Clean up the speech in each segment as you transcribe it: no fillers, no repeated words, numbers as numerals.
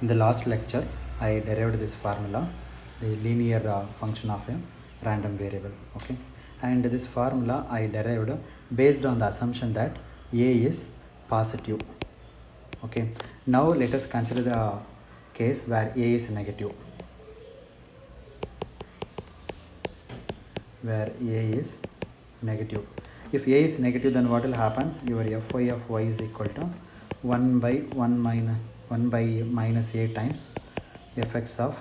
In the last lecture, I derived this formula, the linear function of a random variable. Okay, and this formula I derived based on the assumption that a is positive. Okay, now let us consider the case where a is negative. Where a is negative. If a is negative, then what will happen? Your fy of y is equal to 1 by 1 by minus a times fx of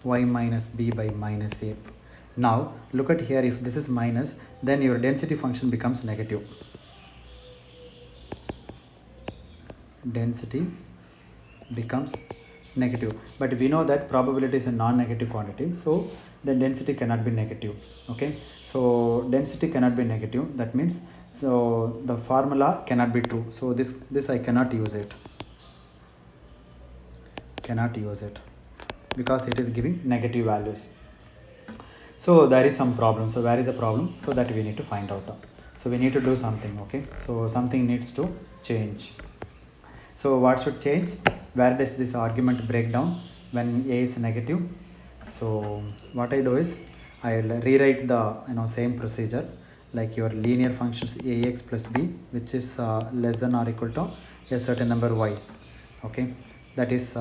y minus b by minus a. Now look at here, if this is minus, then your density function becomes negative. Density becomes negative, but we know that probability is a non-negative quantity, so the density cannot be negative. Okay, so density cannot be negative, that means so the formula cannot be true, so this I cannot use it, because it is giving negative values. So there is some problem. So where is the problem? So that we need to find out. So we need to do something. Okay, so something needs to change. So what should change? Where does this argument break down when a is negative? So what I do is I will rewrite the same procedure like your linear functions ax plus b, which is less than or equal to a certain number y. Okay, that is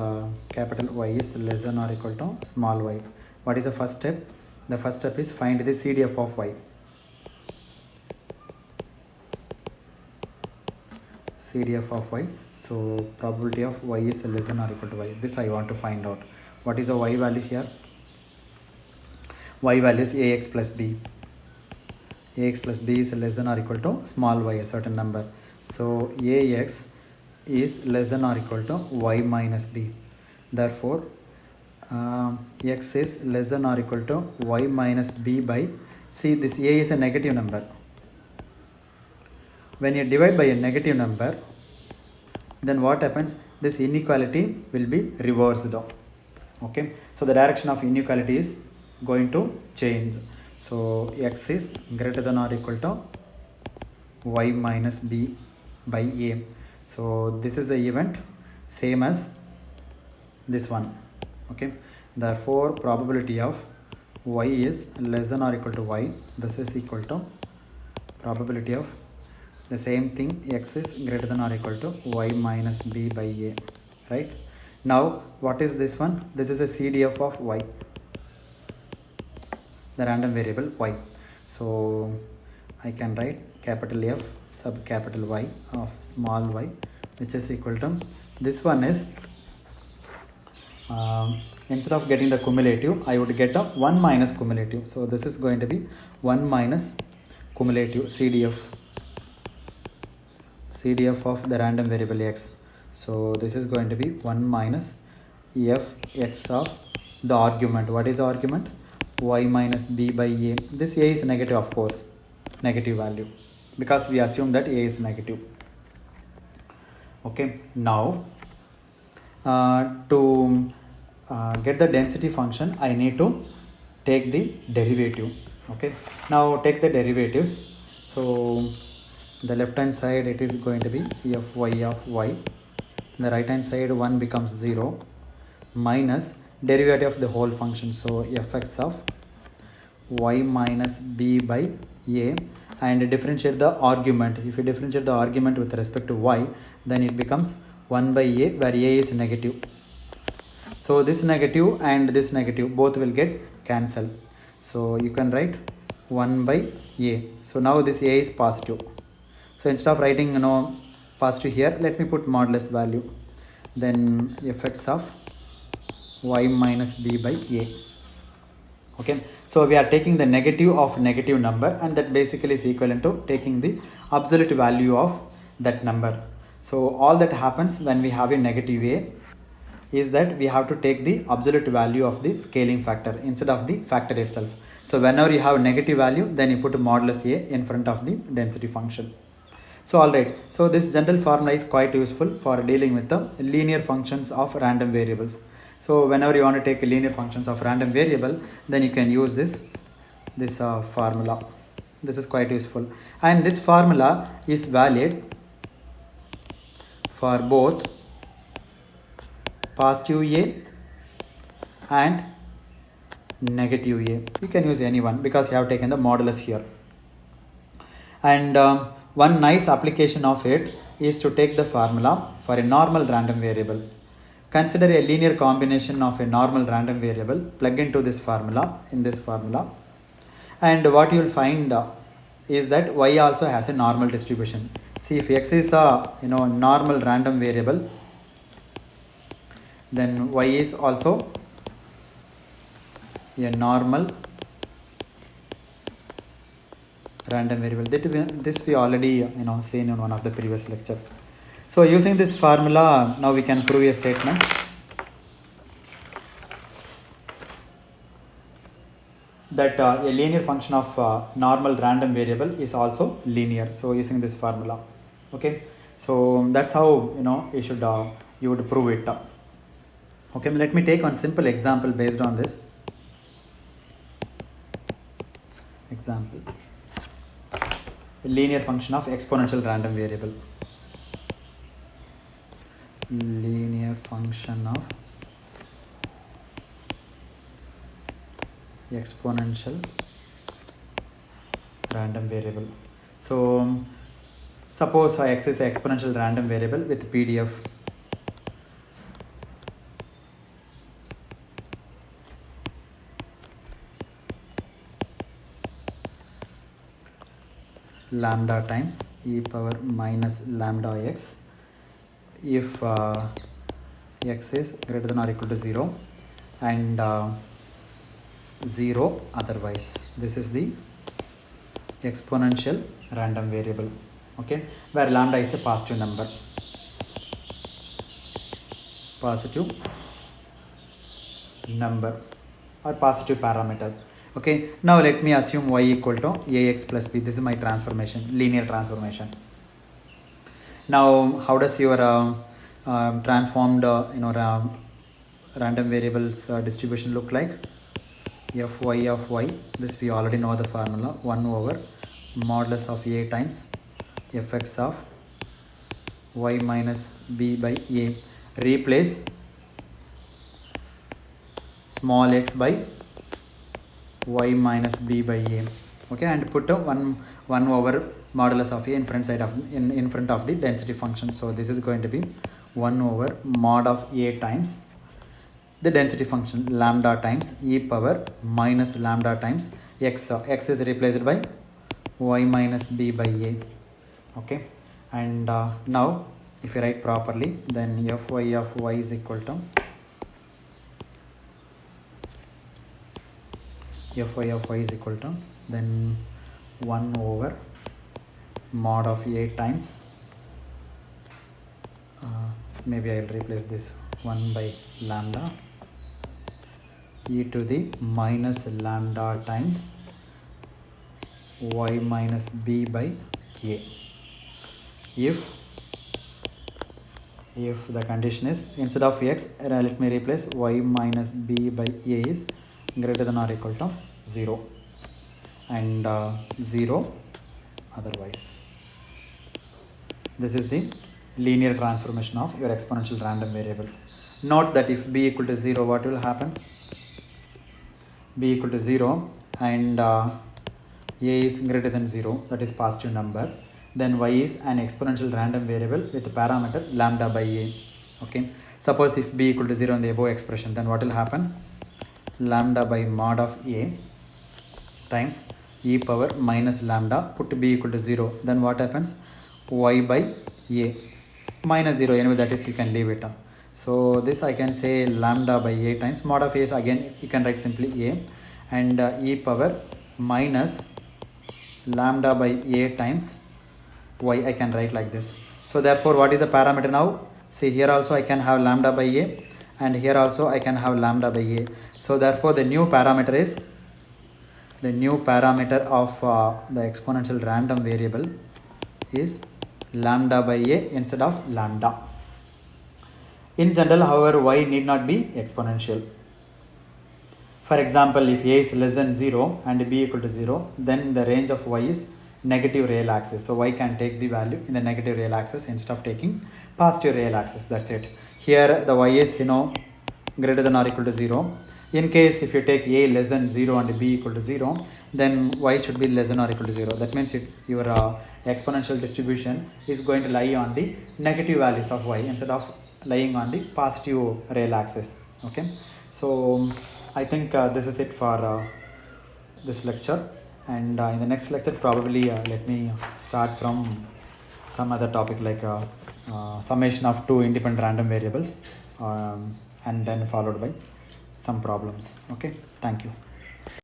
capital Y is less than or equal to small y. What is the first step? The first step is find the CDF of y. CDF of y. So probability of y is less than or equal to y. This I want to find out. What is the y value here? Y value is ax plus b. Ax plus b is less than or equal to small y, a certain number. So ax is less than or equal to y minus b. Therefore, x is less than or equal to y minus b by, see, this a is a negative number. When you divide by a negative number, then what happens? This inequality will be reversed. Okay, so the direction of inequality is going to change. So x is greater than or equal to y minus b by a. So this is the event same as this one. Okay, therefore probability of y is less than or equal to y. This is equal to probability of the same thing, x is greater than or equal to y minus b by a. Right, now what is this one? This is a CDF of y, the random variable y. So I can write capital F sub capital Y of small y, which is equal to, this one is instead of getting the cumulative, I would get a 1 minus cumulative. So this is going to be 1 minus cumulative CDF of the random variable x. So this is going to be 1 minus fx of the argument. What is the argument? Y minus b by a. This a is negative, of course, negative value, because we assume that a is negative. Okay, now to get the density function, I need to take the derivative. Okay, now take the derivatives. So the left hand side, it is going to be fy of y. The right hand side, 1 becomes 0 minus derivative of the whole function. So fx of y minus b by a, and differentiate the argument. If you differentiate the argument with respect to y, then it becomes 1 by a, where a is negative. So this negative and this negative both will get cancelled. So you can write 1 by a. So now this a is positive. So instead of writing positive here, let me put modulus value. Then fx of y minus b by a. Okay, so we are taking the negative of negative number, and that basically is equivalent to taking the absolute value of that number. So all that happens when we have a negative a is that we have to take the absolute value of the scaling factor instead of the factor itself. So whenever you have a negative value, then you put modulus a in front of the density function. So alright, so this general formula is quite useful for dealing with the linear functions of random variables. So whenever you want to take linear functions of random variable, then you can use this formula. This is quite useful, and this formula is valid for both positive a and negative a. You can use any one because you have taken the modulus here. And one nice application of it is to take the formula for a normal random variable. Consider a linear combination of a normal random variable, plug into this formula, and what you will find is that y also has a normal distribution. See, if x is a normal random variable, then y is also a normal random variable. This we already seen in one of the previous lecture. So using this formula, now we can prove a statement that a linear function of normal random variable is also linear. So using this formula, okay. So that's how you would prove it. Okay, let me take one simple example based on this. Example: a linear function of exponential random variable. Linear function of exponential random variable. So suppose x is an exponential random variable with PDF. Lambda times e power minus lambda x if x is greater than or equal to 0 and 0 otherwise. This is the exponential random variable, okay, where lambda is a positive number, or positive parameter. Okay, now let me assume y equal to ax plus b. This is my transformation, linear transformation. Now how does your transformed random variables distribution look like? Fy of y, this we already know the formula, 1 over modulus of a times fx of y minus b by a. Replace small x by y minus b by a, okay, and put a 1 over modulus of a in front of the density function. So this is going to be 1 over mod of a times the density function lambda times e power minus lambda times x. X is replaced by y minus b by a, okay. And now if you write properly, then fy of y is equal to then 1 over mod of a times maybe I will replace this 1 by lambda e to the minus lambda times y minus b by a. If the condition is, instead of x, let me replace y minus b by a is greater than or equal to 0 and 0 otherwise. This is the linear transformation of your exponential random variable. Note that if b equal to 0, what will happen? B equal to 0 and a is greater than 0, that is positive number, then y is an exponential random variable with the parameter lambda by a, okay. Suppose if b equal to 0 in the above expression, then what will happen? Lambda by mod of a times e power minus lambda, put b equal to 0, then what happens? Y by a minus 0, anyway that is you can leave it. So this I can say lambda by a times mod of a is, again you can write simply a, and e power minus lambda by a times y, I can write like this. So therefore what is the parameter now? See, here also I can have lambda by a and here also I can have lambda by a. So therefore the new parameter is, the new parameter of the exponential random variable is lambda by a instead of lambda. In general, however, y need not be exponential. For example, if a is less than 0 and b equal to 0, then the range of y is negative real axis. So y can take the value in the negative real axis instead of taking positive real axis. That's it. here the y is greater than or equal to 0. In case if you take a less than 0 and b equal to 0, then y should be less than or equal to 0. That means your exponential distribution is going to lie on the negative values of y instead of lying on the positive real axis. Okay, so I think this is it for this lecture, and in the next lecture probably let me start from some other topic like summation of two independent random variables, and then followed by some problems. Okay, thank you.